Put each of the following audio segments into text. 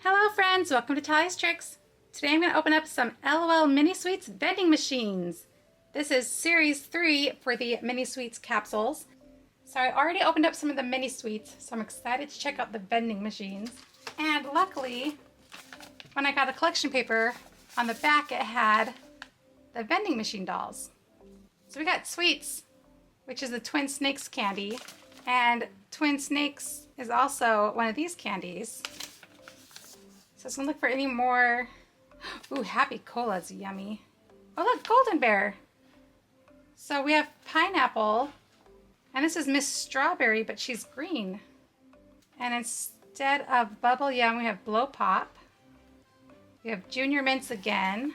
Hello friends, welcome to Tallie's Tricks. Today I'm going to open up some LOL Mini Sweets vending machines. This is series 3 for the Mini Sweets capsules. So I already opened up some of the Mini Sweets, so I'm excited to check out the vending machines. And luckily, when I got the collection paper, on the back it had the vending machine dolls. So we got Sweets, which is the Twin Snakes candy, and Twin Snakes is also one of these candies. So I was gonna look for any more. Ooh, Happy Cola's yummy. Oh look, Golden Bear. So we have pineapple, and this is Miss Strawberry, but she's green. And instead of Bubble Yum, we have Blow Pop. We have Junior Mints again.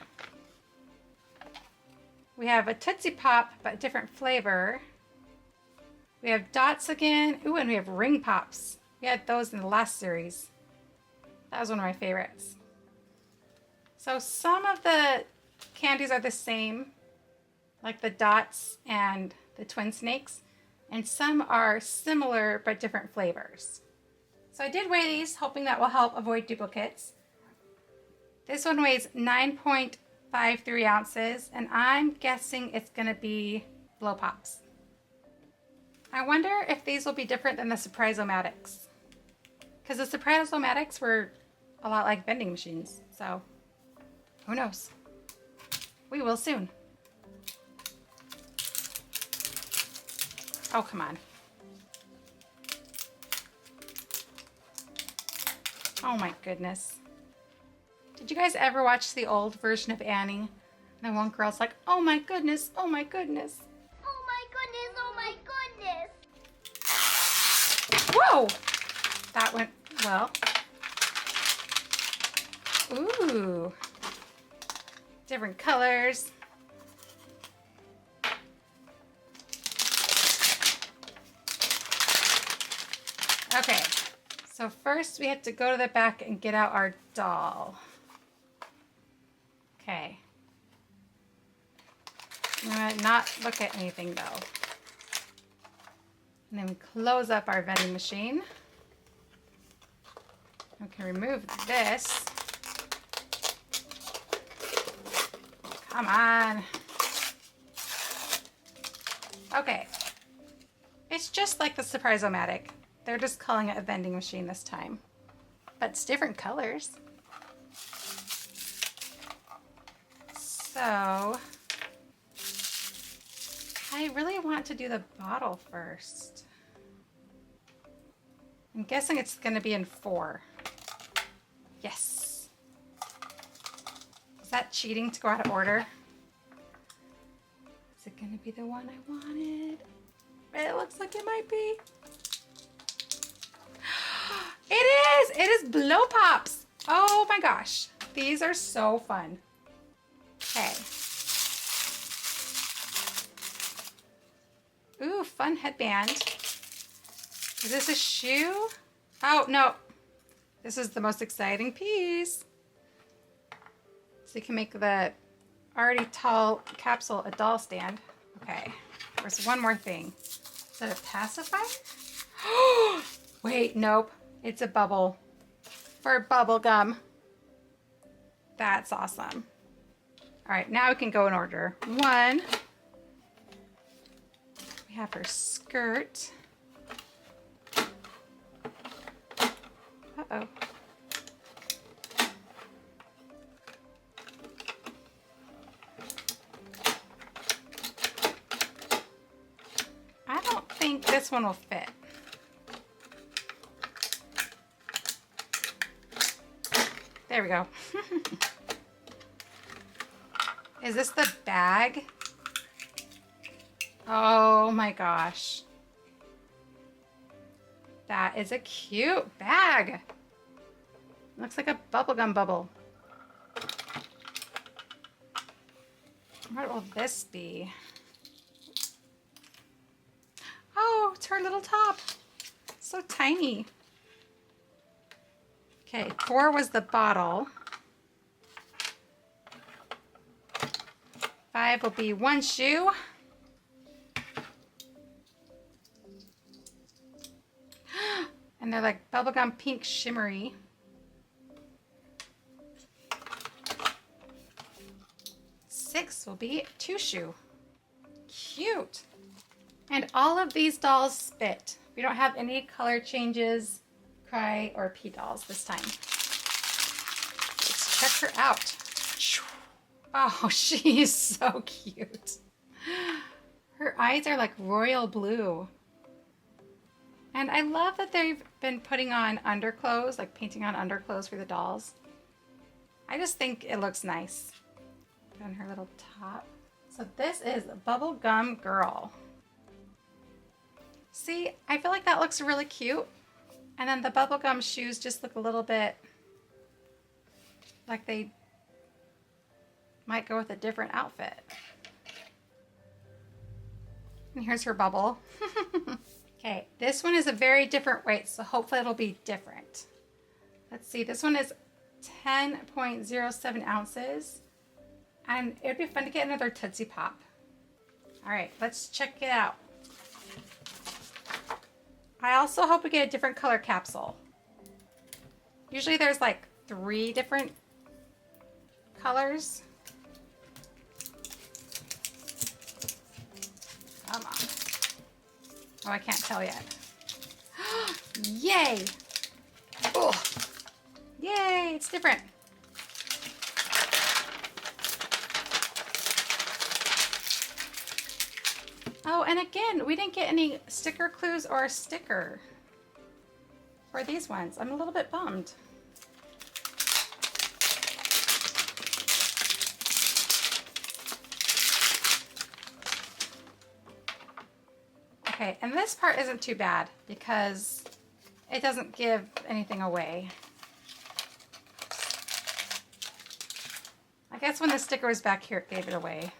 We have a Tootsie Pop, but different flavor. We have Dots again. Ooh, and we have Ring Pops. We had those in the last series. That was one of my favorites. So some of the candies are the same, like the Dots and the Twin Snakes, and some are similar but different flavors. So I did weigh these, hoping that will help avoid duplicates. This one weighs 9.53 ounces, and I'm guessing it's gonna be Blow Pops. I wonder if these will be different than the Surprise-O-Matics, because the Surprise-O-Matics were a lot like vending machines, so who knows? We will soon. Oh, come on. Oh my goodness. Did you guys ever watch the old version of Annie? And the one girl's like, oh my goodness, oh my goodness. Oh my goodness, oh my goodness. Whoa! That went well. Ooh. Different colors. Okay, so first we have to go to the back and get out our doll. Okay. I'm gonna not look at anything though. And then we close up our vending machine. We can remove this. Come on. Okay. It's just like the Surprise-O-Matic. They're just calling it a vending machine this time. But it's different colors. So, I really want to do the bottle first. I'm guessing it's going to be in 4. Yes. Is that cheating to go out of order? Is it going to be the one I wanted? It looks like it might be. It is! It is Blow Pops! Oh my gosh. These are so fun. Okay. Ooh, fun headband. Is this a shoe? Oh, no. This is the most exciting piece. So you can make the already tall capsule a doll stand. Okay. There's one more thing. Is that a pacifier? Wait, nope. It's a bubble for bubble gum. That's awesome. All right, now we can go in order. 1. We have her skirt. Uh-oh. I don't think this one will fit. There we go. Is this the bag? Oh my gosh. That is a cute bag. Looks like a bubblegum bubble. What will this be? Oh, it's her little top. So tiny. Okay, 4 was the bottle. 5 will be 1 shoe. And they're like bubblegum pink shimmery. 6 will be 2 shoe. Cute. And all of these dolls spit. We don't have any color changes, cry, or pee dolls this time. Let's check her out. Oh, she's so cute. Her eyes are like royal blue. And I love that they've been putting on underclothes, like painting on underclothes for the dolls. I just think it looks nice. Put on her little top. So this is Bubblegum Girl. See, I feel like that looks really cute. And then the bubblegum shoes just look a little bit like they might go with a different outfit. And here's her bubble. Okay, this one is a very different weight, so hopefully it'll be different. Let's see, this one is 10.07 ounces. And it would be fun to get another Tootsie Pop. All right, let's check it out. I also hope we get a different color capsule. Usually there's like 3 different colors. Come on. Oh, I can't tell yet. Yay! Oh, yay! It's different. Oh, and again, we didn't get any sticker clues or a sticker for these ones. I'm a little bit bummed. Okay, and this part isn't too bad because it doesn't give anything away. I guess when the sticker was back here, it gave it away.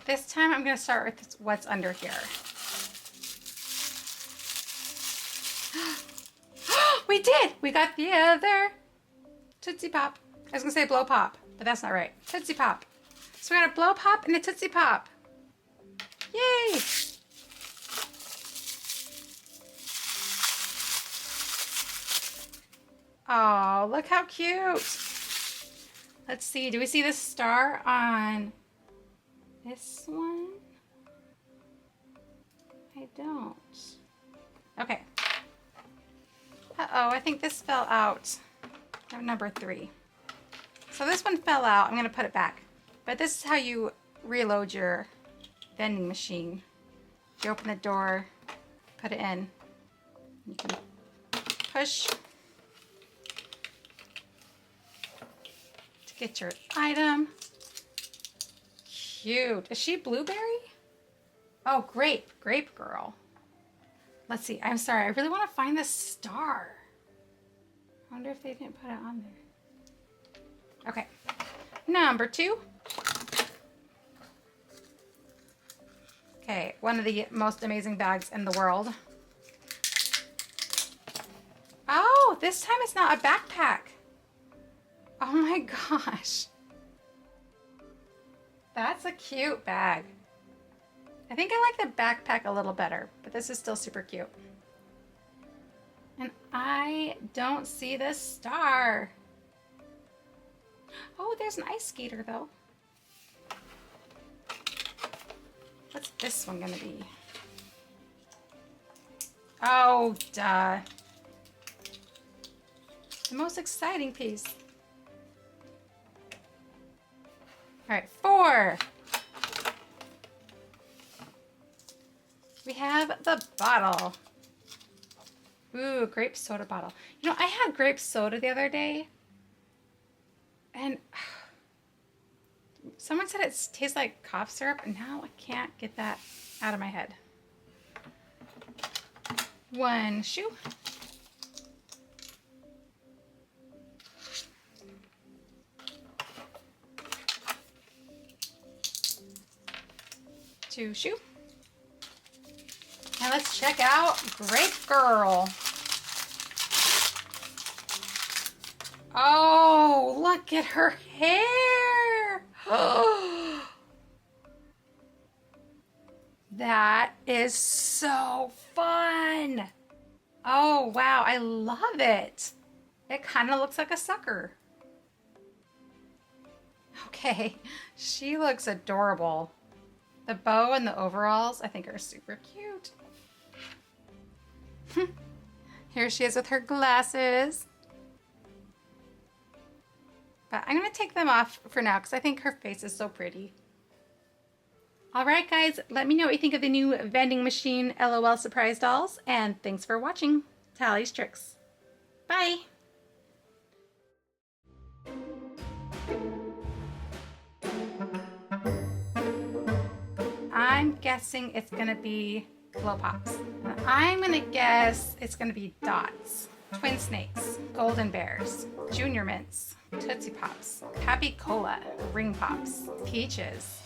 This time I'm going to start with what's under here. We did! We got the other Tootsie Pop. I was going to say Blow Pop, but that's not right. Tootsie Pop. So we got a Blow Pop and a Tootsie Pop. Yay! Oh, look how cute. Let's see. Do we see the star on this one? I don't. Okay. Uh-oh, I think this fell out. Number 3. So this one fell out. I'm going to put it back. But this is how you reload your vending machine. You open the door, put it in. You can push to get your item. Cute. Is she blueberry? Oh, grape. Grape girl. Let's see. I'm sorry. I really want to find this star. I wonder if they didn't put it on there. Okay. Number 2. Okay. One of the most amazing bags in the world. Oh, this time it's not a backpack. Oh my gosh. That's a cute bag. I think I like the backpack a little better, but this is still super cute. And I don't see this star. Oh, there's an ice skater though. What's this one gonna be? Oh, duh. The most exciting piece. All right, 4. We have the bottle. Ooh, grape soda bottle. You know, I had grape soda the other day. And someone said it tastes like cough syrup. And now I can't get that out of my head. 1 shoe. 2 shoe. And let's check out Grape Girl. Oh, look at her hair. That is so fun. Oh, wow. I love it. It kind of looks like a sucker. Okay, she looks adorable. The bow and the overalls, I think, are super cute. Here she is with her glasses. But I'm going to take them off for now because I think her face is so pretty. Alright guys, let me know what you think of the new vending machine LOL surprise dolls, and thanks for watching Tallie's Tricks. Bye! I'm guessing it's gonna be Glow Pops. I'm gonna guess it's gonna be Dots, Twin Snakes, Golden Bears, Junior Mints, Tootsie Pops, Happy Cola, Ring Pops, Peaches,